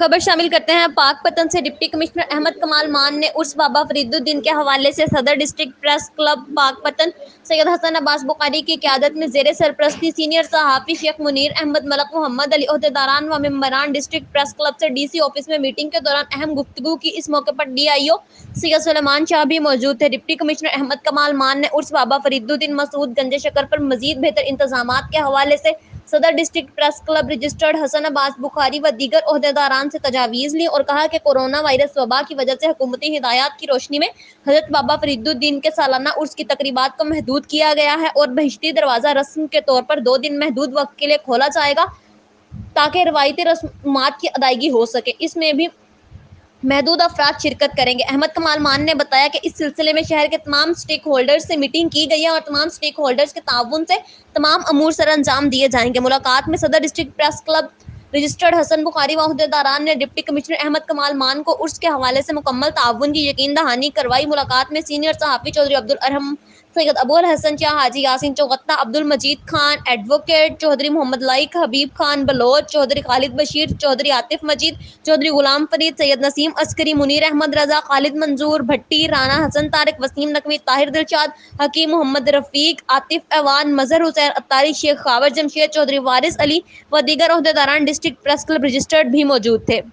खबर शामिल करते हैं पाक पतन से। डिप्टी कमिश्नर अहमद कमाल मान ने उर्स बाबा फरीदुद्दीन के हवाले से सदर डिस्ट्रिक्ट प्रेस क्लब पाक पतन सैयद हसन अब्बास बुखारी की क़यादत में ज़ेरे सरपरस्ती सीनियर सहाफ़ी शेख मुनीर अहमद मलक मोहम्मद अली ओहदेदारान व मेंबरान डिस्ट्रिक्ट प्रेस क्लब से डीसी ऑफिस में मीटिंग के दौरान अहम गुफ्तगू की। इस मौके पर डीआईओ सैयद सुलेमान शाह भी मौजूद थे। डिप्टी कमिश्नर अहमद कमाल मान ने उर्स बाबा फरीदुद्दीन मसूद गंज शकर पर मजीद बेहतर इंतजामात के हवाले से सदर district press club registered Hasan Abbas Bukhari व दीगर ओहदेदारान से तजावीज़ ली और कहा कि कोरोना वायरस वबा की वजह से हुकूमती हिदायत की रोशनी में हजरत बाबा फरीदुद्दीन के सालाना उर्स की तकरीबात को महदूद किया गया है और बहिश्ती दरवाज़ा रस्म के तौर पर 2 दिन महदूद वक्त के लिए खोला जाएगा ताकि रवायती रस्मात की अदायगी हो सके। इसमें भी महदूद अफराद शिरकत करेंगे। अहमद कमाल मान ने बताया कि इस सिलसिले में शहर के तमाम स्टेक होल्डर्स से मीटिंग की गई है और तमाम स्टेक होल्डर्स के ताउन से तमाम अमूर सर अंजाम दिए जाएंगे। मुलाकात में सदर district press club registered Hasan Bukhari व ओहदेदारान ने डिप्टी कमिश्नर अहमद कमाल मान को उर्स के हवाले से मुकम्मल ताउन की यकीन दहानी करवाई। मुलाकात में सीनियर सहाफ़ी चौधरी अब्दुल अरहम सैयद अबुल हसन शाह, हाजी यासीन चौगत्ता, अब्दुल मजीद खान, एडवोकेट चौधरी मोहम्मद लाइक, हबीब खान बलोच, चौधरी खालिद बशीर, चौधरी आतिफ मजीद, चौधरी गुलाम फरीद, सैयद नसीम अस्करी, मुनीर अहमद रजा, खालिद मंजूर भट्टी, राना हसन तारिक, वसीम नकवी, ताहिर दिलशाद, हकीम मोहम्मद रफीक, आतिफ ऐवान, मजहर हुसैन अत्तारी, शेख खावर जमशेद, चौधरी वारिस अली व दीगर ओहदेदारान डिस्ट्रिक्ट प्रेस क्लब रजिस्टर्ड भी मौजूद थे।